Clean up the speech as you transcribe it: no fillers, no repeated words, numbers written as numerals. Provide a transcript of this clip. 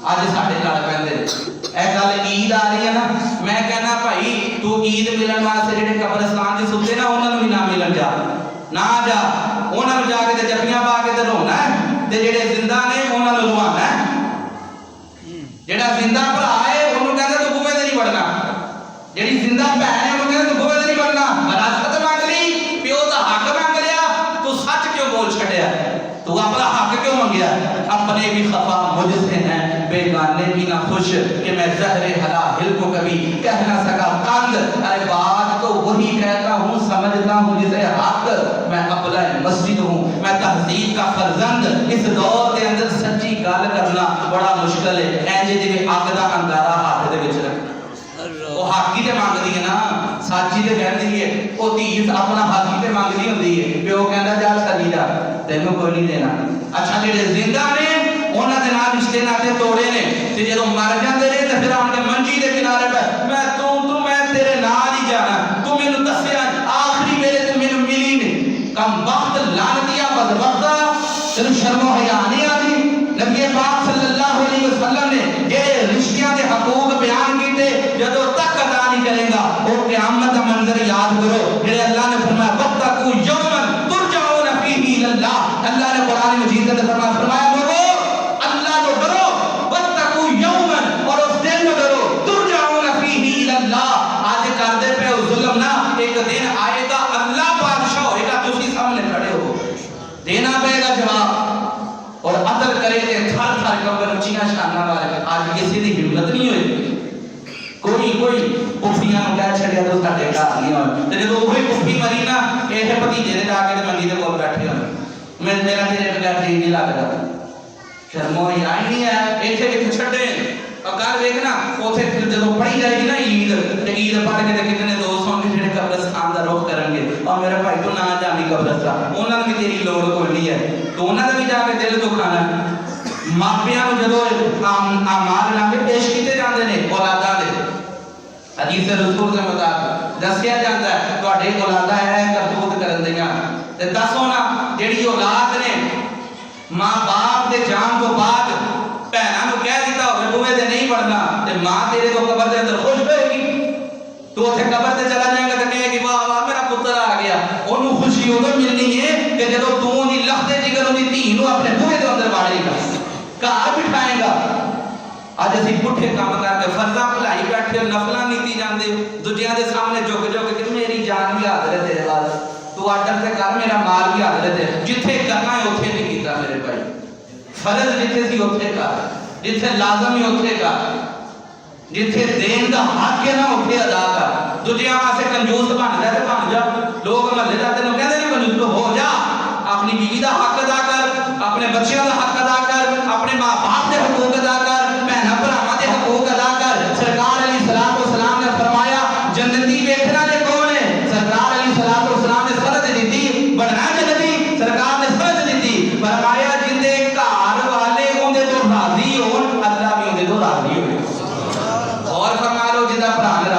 अज साडे लड़ पैंदे ए गल ईद आ रही है ना, मैं कहना भाई तू ईद मिलन वास्ते जेडे कब्रिस्तान च सुते ना उन्होंने भी ना मिलन जा, ना जा, उन्होंने जाके ते जफ्फियां पा के ते रोना है, ते जेडे जिंदा ने उन्होंने रुआना है। जेड़ा जिंदा भरा है उन्होंने कहंदे तू बूहे ते नहीं वड़ना, जेड़ी जिंदा भैन है उन्होंने कहंदे तू बूहे ते नहीं वड़ना। विरासत मंग ली, प्यो दा हक मंग लिया, तू सच क्यों बोल छड़िया, तू अपना हक क्यों मंगया। अपने भी खफा मुझसे हैं, बेगाने भी ना खुश कि मैं ज़हरे हलाहिल को कभी कह ना सका कंद। अरे बात तो वही कहता हूँ, समझता हूँ जिसे हक, मैं अबला मस्जिद हूँ, मैं तहजीब का फर्जंद। इस दौर के अंदर सच्ची गल करना बड़ा मुश्किल है, ऐसे जिवें अग दा अंगारा हाथ दे विच रखना। वो हक ही ते मंगदी है ना, सच ही ते कहंदी है, वो धी अपना हक ही ते मंगदी हुंदी है, प्यो कहंदा जा चली जा तैनूं कोई नहीं देना। अच्छा जेडे जिंदा ने उन्हां दे नाल रिश्ते नाते तोड़े ने, ते जदों मर जांदे ने ते फिर आण के मंजी दे किनारे पे मैं तू मैं तेरे नाल ही जाना, तू मैनूं दस्सिया आखिरी वेले ते मैनूं मिली नहीं, कम वक्त लानतिया बदबख्ता, तेनूं शर्मो हया नहीं आती। नबी पाक सल्लल्लाहु अलैहि वसल्लम ने जेडे रिश्तियां दे हकूक बयान कीते, जदों तक अदा नहीं करेगा वो क़यामत दा मंजर याद करो जेडे अल्लाह ने फरमाया वक्तकू यौमन तुरजाऊन फीही इलल्लाह। अल्लाह ने कुरान मजीद में फरमाया लोगो अल्लाह को डरो, वक्तकू यौमन, और उस दिन को डरो, तुरजाऊन फीही इलल्लाह। आज करदे पे जुल्म ना, एक दिन आएगा अल्लाह बादशाह होएगा, तुसी सामने खड़े हो, देना पड़ेगा जवाब। और अदल करे ते थर थर कंबन उच्चियां शाना वाले। आज किसी की हिम्मत नहीं हुई, कोई पुफियां कह छड़िया तो साडे घर नहीं होए, ते जदों ओही पुफी मरी ना इह भतीजे दे जाके ते मंजी दे कोल बैठे होण, मेरा तेरे बगैर जी नहीं लगदा। शर्मो आई नहीं है, इत्थे किथे छड्डे। और कल देखना उथे फिर जदों पढ़ी जाएगी ना ईद, ते ईद पढ़ के ते कितने दोस्त होंगे जेडे कब्रिस्तान दा रुख करनगे, और मेरे भाई तू ना जावी कब्रिस्तान, उन्हां नूं भी तेरी लोड़ कोई नहीं है, तो उन्हां दा भी जाके दिल दुखाना। मापियां नूं जदों आमाल नामे पेश कीते जांदे ने औलादां दे, हदीस रसूल के मुताबिक दस्सिया जाता है तुहाडे औलादां है करतूत करन दियां, ते दसो ना जेड़ी औलाद ने मां बाप दे जान तो बाद भैणां नूं कह दिता होवे बूहे ते नहीं पढ़ना, ते मां तेरे तो कब्र दे अंदर खुश होएगी, तू उत्थे कब्र ते चला जाएगा ते कहेगी वाह वाह मेरा पुत्र आ गया। ओनू खुशी उदों मिलनी है कि जदों तू ओदी लखदे जिगर ओदी धी नूं अपने बूहे दे अंदर वाड़ेगा, घर बिठाएगा। अज असीं पुठे काम करके फर्जा भुलाई बैठे, नफलां नीति जांदे, दूजियां दे सामने झुक झुक के मेरी जान भी हाजिर है तेरे वाल, तू आर्डर ते कर, मेरा माल भी हाजिर है, जिथे करना है उत्थे नहीं कीता मेरे भाई। फर्ज जिथे सी उत्थे कर, जिथे लाजम है उत्थे कर, जिथे देन दा हक है ना उत्थे अदा कर। दूजियां वास्ते कंजूस बन जा ते बन जा, लोग महल्ले दा तैनूं कहंदे ने कंजूस हो जा, अपनी बीवी दा हक अदा कर, अपने बच्चों दा हक अदा कर, अपने मां बाप दे हकूक अदा कर, भैणां भरावां दे हकूक अदा कर। सरकार अली सलातो सलाम ने फरमाया जन्नती वेखना ने कौन है, सरकार अली सलातो सलाम ने फर्ज दी बनना जन्नती, सरकार ने फर्ज दी फरमाया जिंदे घर वाले उनदे तो राजी होण अल्लाह भी उनदे तो राजी होवे। और फरमा लो जिंदा भरा